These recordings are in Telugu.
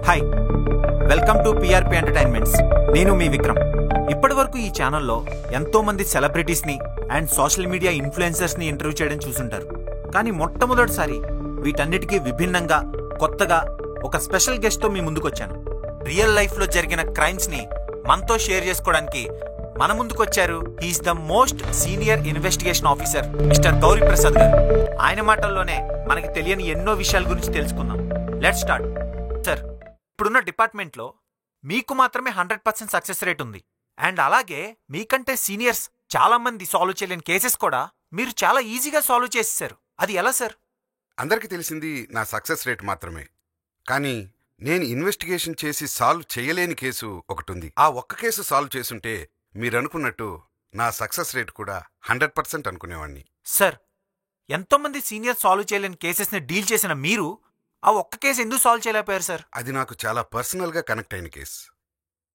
Hi, welcome to PRP entertainments. నేను మీ విక్రమ్. ఇప్పటి వరకు ఈ ఛానల్లో ఎంతో మంది సెలబ్రిటీస్ని అండ్ సోషల్ మీడియా ఇన్ఫ్లుయెన్సర్స్ని ఇంటర్వ్యూ చేయడం చూసుంటారు. కానీ మొట్టమొదటిసారి వీటన్నిటికీ విభిన్నంగా కొత్తగా ఒక స్పెషల్ గెస్ట్తో మీ ముందుకొచ్చాను. రియల్ లైఫ్లో జరిగిన క్రైమ్స్ని మనతో షేర్ చేసుకోవడానికి మన ముందుకొచ్చారు. He's the most senior investigation officer mister Gauri Prasad గారు. ఆయన మాటల్లోనే మనకి తెలియని ఎన్నో విషయాల గురించి తెలుసుకుందాం. Let's start. సార్, ఇప్పుడున్న డిపార్ట్మెంట్లో మీకు మాత్రమే 100% సక్సెస్ రేట్ ఉంది. అండ్ అలాగే మీకంటే సీనియర్స్ చాలా మంది సాల్వ్ చేయలేని కేసెస్ కూడా మీరు చాలా ఈజీగా సాల్వ్ చేసేసారు. అది ఎలా సార్? అందరికీ తెలిసింది నా సక్సెస్ రేట్ మాత్రమే. కానీ నేను ఇన్వెస్టిగేషన్ చేసి సాల్వ్ చేయలేని కేసు ఒకటుంది. ఆ ఒక్క కేసు సాల్వ్ చేసుంటే మీరనుకున్నట్టు నా సక్సెస్ రేట్ కూడా 100% అనుకునేవాణ్ణి. సార్, ఎంతోమంది సీనియర్ సాల్వ్ చేయలేని కేసెస్ని డీల్ చేసిన మీరు ఆ ఒక్క కేసు ఎందుకు సాల్వ్ చేయలేకపోయారు సార్? అది నాకు చాలా పర్సనల్గా కనెక్ట్ అయిన కేసు.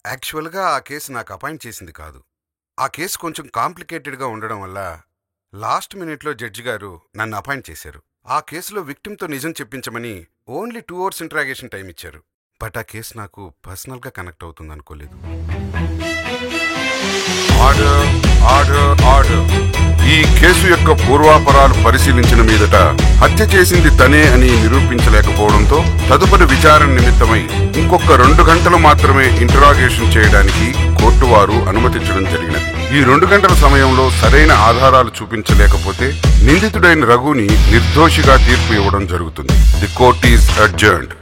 యాక్చువల్గా ఆ కేసు నాకు అపాయింట్ చేసింది కాదు. ఆ కేసు కొంచెం కాంప్లికేటెడ్గా ఉండడం వల్ల లాస్ట్ మినిట్లో జడ్జి గారు నన్ను అపాయింట్ చేశారు. ఆ కేసులో విక్టిమ్తో నిజం చెప్పించమని ఓన్లీ 2 hours ఇంట్రాగేషన్ టైం ఇచ్చారు. బట్ ఆ కేసు నాకు పర్సనల్గా కనెక్ట్ అవుతుంది అనుకోలేదు. Order order order. ఈ కేసు యొక్క పూర్వాపరాలు పరిశీలించిన మీదట హత్య చేసింది తనే అని నిరూపించలేకపోవడంతో తదుపరి విచారణ నిమిత్తమై ఇంకొక 2 గంటలు మాత్రమే ఇంటరాగేషన్ చేయడానికి కోర్టు వారు అనుమతించడం జరిగినది. ఈ 2 గంటల సమయంలో సరైన ఆధారాలు చూపించలేకపోతే నిందితుడైన రఘుని నిర్దోషిగా తీర్పు ఇవ్వడం జరుగుతుంది. The court is adjourned.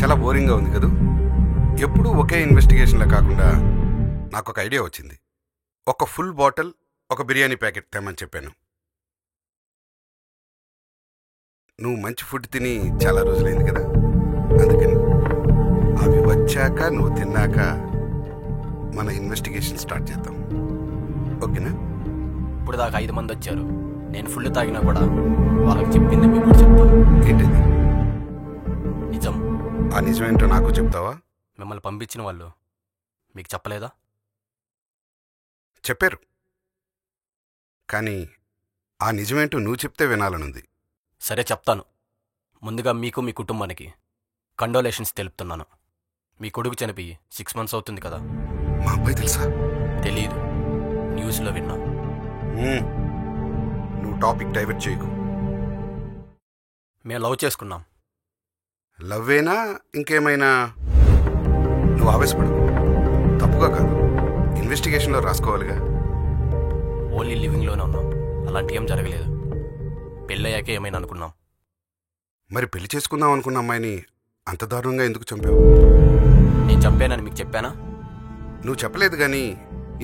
చాలా బోరింగ్గా ఉంది కదూ. ఎప్పుడూ ఒకే ఇన్వెస్టిగేషన్లో కాకుండా నాకు ఒక ఐడియా వచ్చింది. ఒక ఫుల్ బాటిల్, ఒక బిర్యానీ ప్యాకెట్ తెమ్మని చెప్పాను. నువ్వు మంచి ఫుడ్ తిని చాలా రోజులైంది కదా, అందుకని అవి వచ్చాక నువ్వు తిన్నాక మన ఇన్వెస్టిగేషన్ స్టార్ట్ చేద్దాం. ఓకేనా? ఇప్పుడు దాకా 5 మంది వచ్చారు. నేను ఫుల్ తాగినా కూడా వాళ్ళకి చెప్పింది మీకు కూడా చెప్తాను. ఏంటిది? నిజం. ఆ నిజమేంటో నాకు చెప్తావా? మిమ్మల్ని పంపించిన వాళ్ళు మీకు చెప్పలేదా? చెప్పారు, కానీ ఆ నిజమేంటో నువ్వు చెప్తే వినాలనుంది. సరే, చెప్తాను. ముందుగా మీకు మీ కుటుంబానికి కండోలేషన్స్ తెలుపుతున్నాను. మీ కొడుకు చనిపోయి 6 months అవుతుంది కదా. మా అబ్బాయి తెలుసా? తెలీదు, న్యూస్లో విన్నా. నువ్వు టాపిక్ డైవర్ట్ చేయకు. మేము లవ్ చేసుకున్నాం. లవ్వేనా ఇంకేమైనా? నువ్వు ఆవేశపడు, తప్పుగా కాదు. ఇన్వెస్టిగేషన్లో రాసుకోవాలిగా. ఓన్లీ లివింగ్లోనే ఉన్నాం. అలాంటి ఏం జరగలేదు. పెళ్ళయ్యాకే ఏమైనా అనుకున్నాం. మరి పెళ్లి చేసుకుందాం అనుకున్న అమ్మాయిని అంత దారుణంగా ఎందుకు చంపావు? నేను చంపానని మీకు చెప్పానా? నువ్వు చెప్పలేదు, కానీ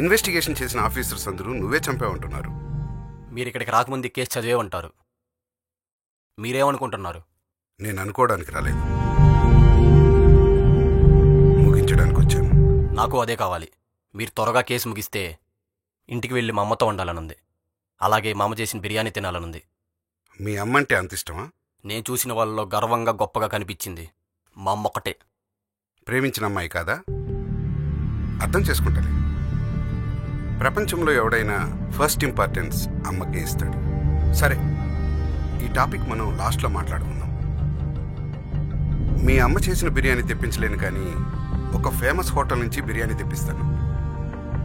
ఇన్వెస్టిగేషన్ చేసిన ఆఫీసర్స్ అందరూ నువ్వే చంపావంటున్నారు. మీరు ఇక్కడికి రాకముందు కేసు చదివే ఉంటారు. మీరేమనుకుంటున్నారు? నేను అనుకోవడానికి రాలేదు, ముగించడానికి వచ్చాను. నాకు అదే కావాలి. మీరు త్వరగా కేసు ముగిస్తే ఇంటికి వెళ్ళి మా అమ్మతో ఉండాలనుంది. అలాగే మా అమ్మ చేసిన బిర్యానీ తినాలనుంది. మీ అమ్మంటే అంత ఇష్టమా? నేను చూసిన వాళ్ళలో గర్వంగా గొప్పగా కనిపించింది మా అమ్మ ఒక్కటే. ప్రేమించిన అమ్మాయి కాదా? అర్థం చేసుకుంటాను. ప్రపంచంలో ఎవడైనా ఫస్ట్ ఇంపార్టెన్స్ అమ్మకే ఇస్తాడు. సరే, ఈ టాపిక్ మనం లాస్ట్లో మాట్లాడుకుందాం. మీ అమ్మ చేసిన బిర్యానీ తెప్పించలేను, కానీ ఒక ఫేమస్ హోటల్ నుంచి బిర్యానీ తెప్పిస్తాను.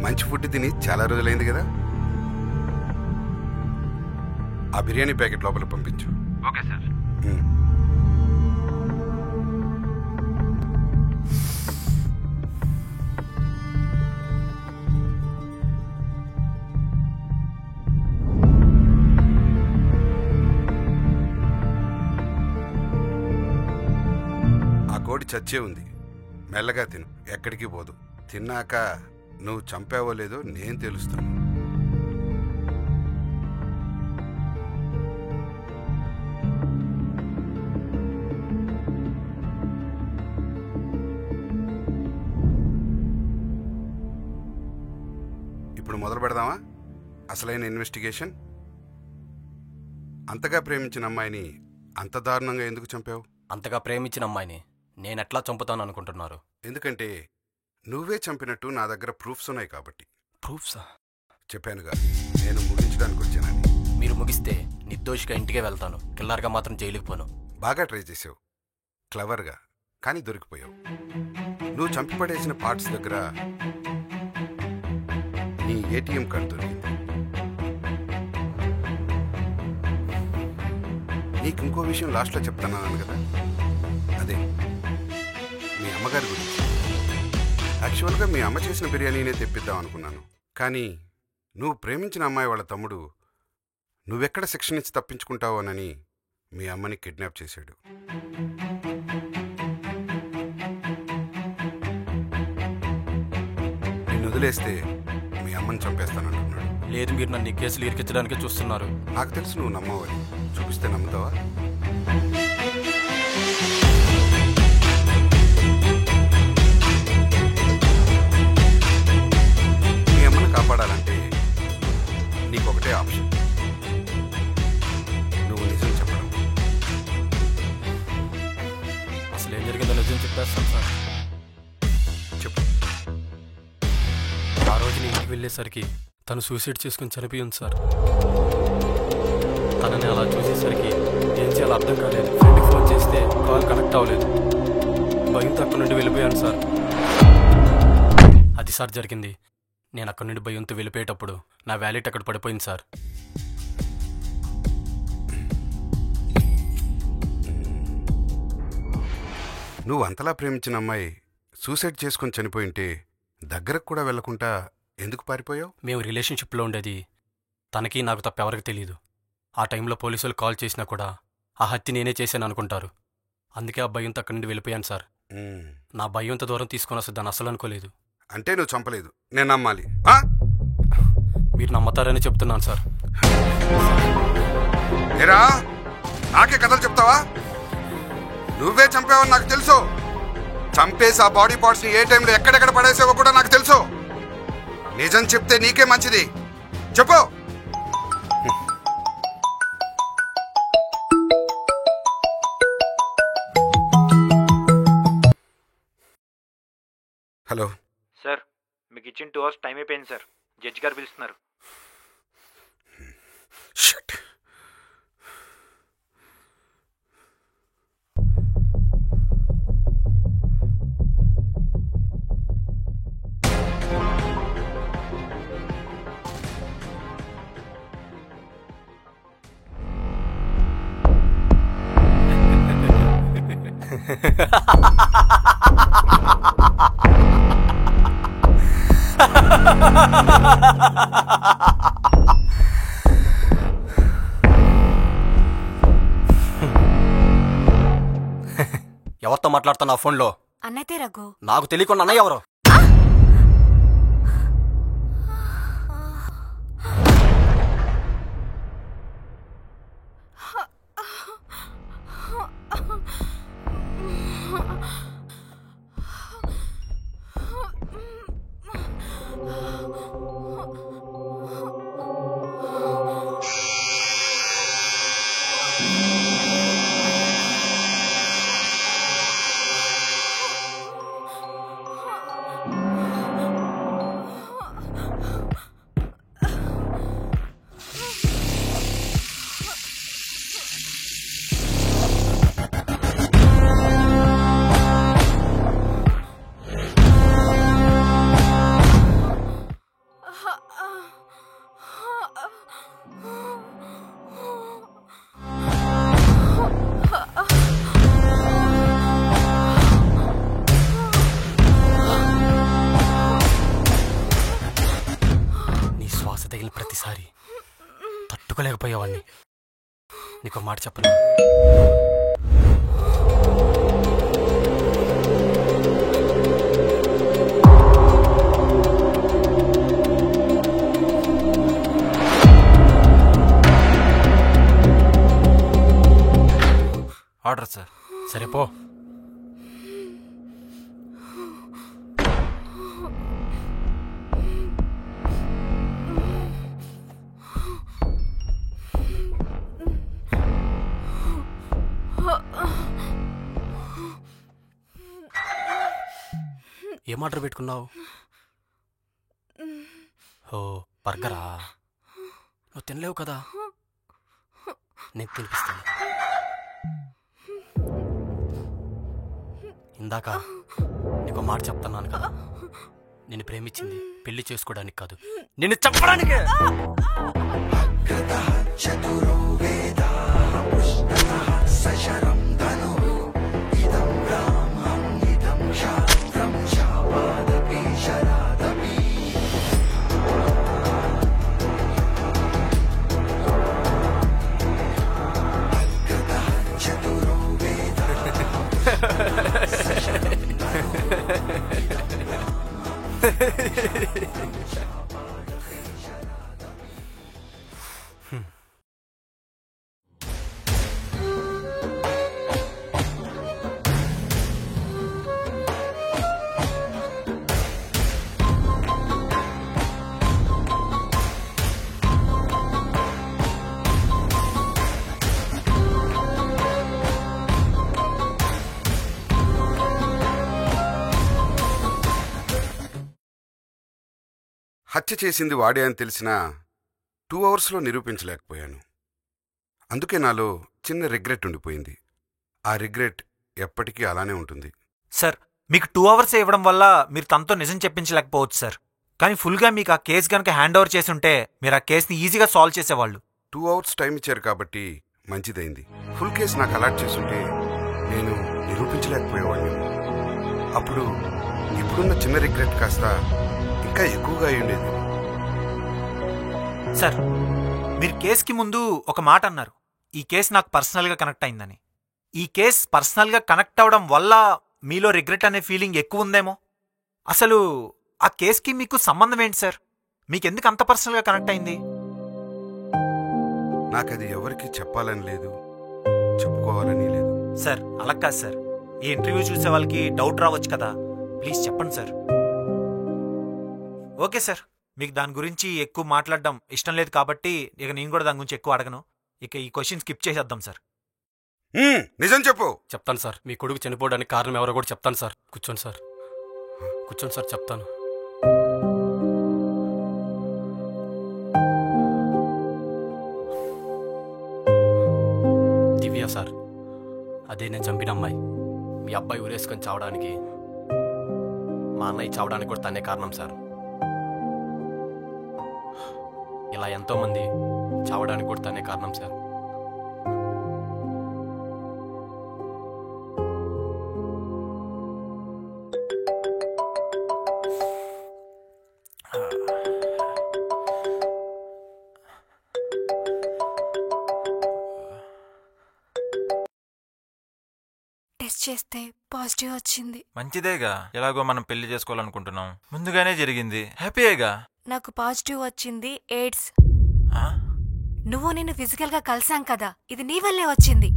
మంచి ఫుడ్ తిని చాలా రోజులైంది కదా. ఆ బిర్యానీ ప్యాకెట్ లోపల పంపించు. Okay sir. ఆ కోడి చచ్చే ఉంది, మెల్లగా తిను, ఎక్కడికి పోదు. తిన్నాక నువ్వు చంపావో లేదో నేను తెలుస్తాను. ఇప్పుడు మొదలు పెడదామా అసలైన ఇన్వెస్టిగేషన్? అంతగా ప్రేమించిన అమ్మాయిని అంత దారుణంగా ఎందుకు చంపావు? అంతగా ప్రేమించిన అమ్మాయిని నేనెట్లా చంపుతాను అనుకుంటున్నారు? ఎందుకంటే నువ్వే చంపినట్టు నా దగ్గర ప్రూఫ్స్ ఉన్నాయి కాబట్టి. ప్రూఫ్సా? చెప్పానుగా నేను ముగించడానికి వచ్చానని. మీరు ముగిస్తే నిర్దోషిగా ఇంటికే వెళ్తాను, కిల్లర్గా మాత్రం జైలుకి పోను. బాగా ట్రై చేసావు, క్లవర్గా, కానీ దొరికిపోయావు. నువ్వు చంపిపడేసిన పార్ట్స్ దగ్గర నీ ఏటీఎం కార్డు దొరికింది. నీకు ఇంకో విషయం లాస్ట్లో చెప్తాను కదా, అదే మీ అమ్మగారి గురించి. యాక్చువల్గా మీ అమ్మ చేసిన బిర్యానీనే తెప్పిద్దాం అనుకున్నాను, కానీ నువ్వు ప్రేమించిన అమ్మాయి వాళ్ళ తమ్ముడు నువ్వెక్కడ శిక్ష నుంచి తప్పించుకుంటావోనని మీ అమ్మని కిడ్నాప్ చేశాడు. నిన్ను వదిలేస్తే మీ అమ్మని చంపేస్తానంటున్నాడు. లేదు, మీరు నన్ను ఈ కేసులు ఇరికించడానికే చూస్తున్నారు. నాకు తెలుసు నువ్వు నమ్మవని. చూపిస్తే నమ్ముతావా? మీ అమ్మని కాపాడాలంటే నీకొకటే ఆప్షన్, నువ్వు నిజం చెప్పడం. అసలు ఏం జరిగిందో నిజం చెప్పేస్తాను సార్. చెప్పు. ఆ రోజు నేను ఇంటికి వెళ్ళేసరికి తను సూసైడ్ చేసుకుని చనిపోయింది సార్. తనని అలా చూసేసరికి ఏం చేయాలో అర్థం కాలేదు. ఫ్రెండ్కి ఫోన్ చేస్తే కాల్ కనెక్ట్ అవ్వలేదు. భయంతో అక్కడి నుండి వెళ్ళిపోయాను సార్. అది సార్ జరిగింది. నేను అక్కడి నుండి భయంతో వెళ్ళిపోయేటప్పుడు నా వ్యాలెట్ అక్కడ పడిపోయింది సార్. నువ్వు అంతలా ప్రేమించిన అమ్మాయి సూసైడ్ చేసుకుని చనిపోయింటే దగ్గరకు కూడా వెళ్లకుండా ఎందుకు పారిపోయావు? మేము రిలేషన్షిప్లో ఉండేది తనకి నాకు తప్ప ఎవరికి తెలియదు. ఆ టైంలో పోలీసులు కాల్ చేసినా కూడా ఆ హత్య నేనే చేశాను అనుకుంటారు. అందుకే ఆ భయంతో అక్కడి నుండి వెళ్ళిపోయాను సార్. నా భయంతో దూరం తీసుకొని వస్తే దాన్ని అసలు అనుకోలేదు. అంటే నువ్వు చంపలేదు, నేను నమ్మాలి. మీరు నమ్మతారని చెప్తున్నాను సార్. ఏరా, నాకే కథలు చెప్తావా? నువ్వే చంపావని నాకు తెలుసు. చంపేసి ఆ బాడీ పార్ట్స్ ని ఏ టైంలో ఎక్కడెక్కడ పడేసావో కూడా నాకు తెలుసు. నిజం చెప్తే నీకే మంచిది. చెప్పు. హలో సార్, మీకు ఇచ్చిన 2 hours టైం అయిపోయింది సార్. జడ్జి గారు పిలుస్తున్నారు. షట్. ఎవరితో మాట్లాడుతున్నా ఫోన్లో? అన్నైతే రఘు. నాకు తెలియకుండా అన్నయ్య ఎవరు? తగిలిన ప్రతిసారి తట్టుకోలేకపోయేవాడిని. నీకు మాట చెప్పను. Order sir. సరే పో. ఏం ఆర్డర్ పెట్టుకున్నావు? ఓ బర్గరా, నువ్వు తినలేవు కదా, నేను తినిపిస్తాను. ఇందాక నీకు మాట చెప్తున్నాను కదా, నిన్ను ప్రేమించింది పెళ్లి చేసుకోవడానికి కాదు, నిన్ను చంపడానికి. హత్య చేసింది వాడే అని తెలిసినా 2 అవర్స్లో నిరూపించలేకపోయాను. అందుకే నాలో చిన్న రిగ్రెట్ ఉండిపోయింది. ఆ రిగ్రెట్ ఎప్పటికీ అలానే ఉంటుంది. సార్, మీకు 2 అవర్స్ ఇవ్వడం వల్ల మీరు తనతో నిజం చెప్పించలేకపోవచ్చు సార్. కానీ ఫుల్గా మీకు ఆ కేసు కనుక హ్యాండ్ ఓవర్ చేసి ఉంటే మీరు ఆ కేసుని ఈజీగా సాల్వ్ చేసేవాళ్ళు. 2 అవర్స్ టైం ఇచ్చారు కాబట్టి మంచిదైంది. ఫుల్ కేసు నాకు అలాట్ చేసుంటే నేను నిరూపించలేకపోయేవాడిని. అప్పుడు ఇప్పుడున్న చిన్న రిగ్రెట్ కాస్త ఇంకా ఎక్కువగా అయ్యుండేది. సార్, మీరు కేసుకి ముందు ఒక మాట అన్నారు, ఈ కేసు నాకు పర్సనల్గా కనెక్ట్ అయిందని. ఈ కేసు పర్సనల్గా కనెక్ట్ అవ్వడం వల్ల మీలో రిగ్రెట్ అనే ఫీలింగ్ ఎక్కువ ఉందేమో. అసలు ఆ కేసుకి మీకు సంబంధం ఏంటి సార్? మీకెందుకు అంత పర్సనల్గా కనెక్ట్ అయింది? నాకది ఎవరికి చెప్పాలని లేదు, చెప్పుకోవాలని లేదు. సార్, అలా కాదు సార్. ఈ ఇంటర్వ్యూ చూసే వాళ్ళకి డౌట్ రావచ్చు కదా, ప్లీజ్ చెప్పండి సార్. ఓకే సార్, మీకు దాని గురించి ఎక్కువ మాట్లాడడం ఇష్టం లేదు కాబట్టి ఇక నేను కూడా దాని గురించి ఎక్కువ అడగను. ఇక ఈ క్వశ్చన్ స్కిప్ చేసేద్దాం సార్. నిజం చెప్పు. చెప్తాను సార్, మీ కొడుకు చనిపోవడానికి కారణం ఎవరో కూడా చెప్తాను సార్. కూర్చోండి సార్, కూర్చోండి సార్, చెప్తాను. దివ్య సార్, అదే నేను చంపిన అమ్మాయి. మీ అబ్బాయి ఊరేసుకొని చావడానికి, మా అన్నయ్య చావడానికి కూడా తనే కారణం సార్. ఇలా ఎంతోమంది చావడానికి కూడా తనే కారణం సార్. టెస్ట్ చేస్తే పాజిటివ్ వచ్చింది. మంచిదేగా, ఎలాగో మనం పెళ్లి చేసుకోవాలనుకుంటున్నాం, ముందుగానే జరిగింది, హ్యాపీయేగా. నాకు పాజిటివ్ వచ్చింది ఎయిడ్స్. నువ్వు నేను ఫిజికల్ గా కలిసాం కదా, ఇది నీ వల్లే వచ్చింది.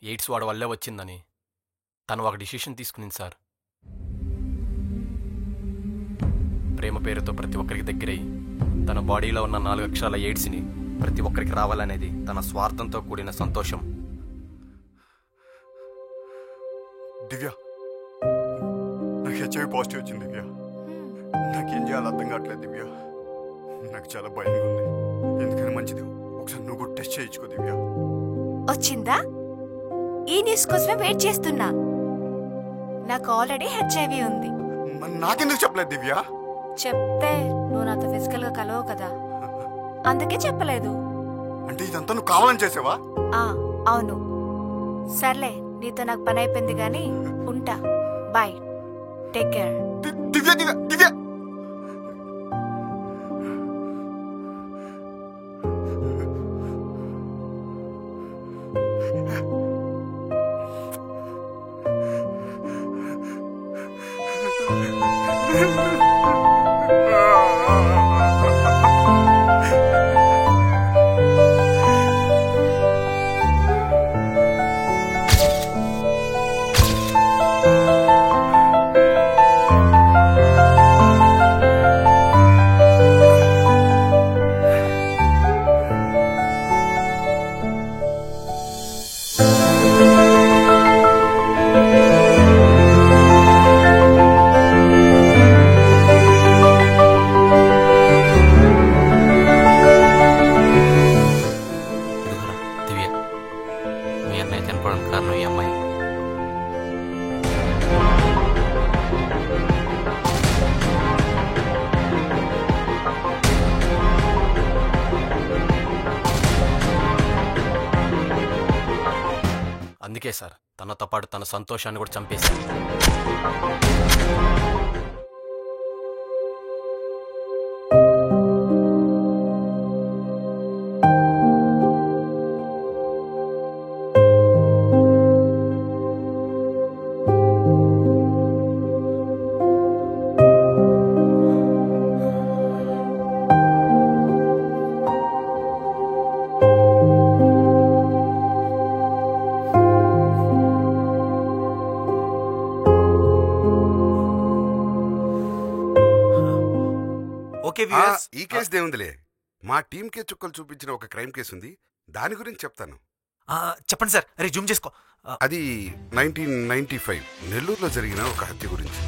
ఎయిడ్స్ వాడి వల్లే వచ్చిందని తను ఒక డిసిషన్ తీసుకునింది సార్. ప్రేమ పేరుతో ప్రతి ఒక్కరికి దగ్గరై తన బాడీలో ఉన్న 4 అక్షరాల ఎయిడ్స్ని ప్రతి ఒక్కరికి రావాలనేది తన స్వార్థంతో కూడిన సంతోషం. దివ్య, నాకు హెచ్ఐవి పాజిటివ్ వచ్చింది దివ్య. నాకేం చేయాలో అర్థం కావట్లేదు దివ్య. నాకు చాలా భయంగా ఉంది. ఎందుకని మంచిది ఒకసారి నువ్వు కూడా టెస్ట్ చేయించుకో దివ్య. వచ్చిందా? ఈ న్యూస్ కోసమే వెయిట్ చేస్తున్నా. నాకు ఆల్రెడీ హెచ్ఐవి ఉంది. నాకెందుకు చెప్పలేదు దివ్య? చెప్తే నువ్వు నాతో ఫిజికల్ గా కలవు కదా, అందుకే చెప్పలేదు. అంటే ఇదంతా నువ్వు కావాలని చేసావా? అవును. సర్లే, నీతో నాకు పని అయిపోయింది గాని ఉంటా. Bye, take care. Divya Divya Divya అందుకే సార్ తనతో పాటు తన సంతోషాన్ని కూడా చంపేశారు. ఓకే వ్యూయర్స్, ఈ కేసు దేవుందిలే. మా టీంకే చుక్కలు చూపించిన ఒక క్రైమ్ కేసు ఉంది, దాని గురించి చెప్తాను. చెప్పండి సార్. అరే జూమ్ చేసుకో. అది 1995 నెల్లూరులో జరిగిన ఒక హత్య గురించి.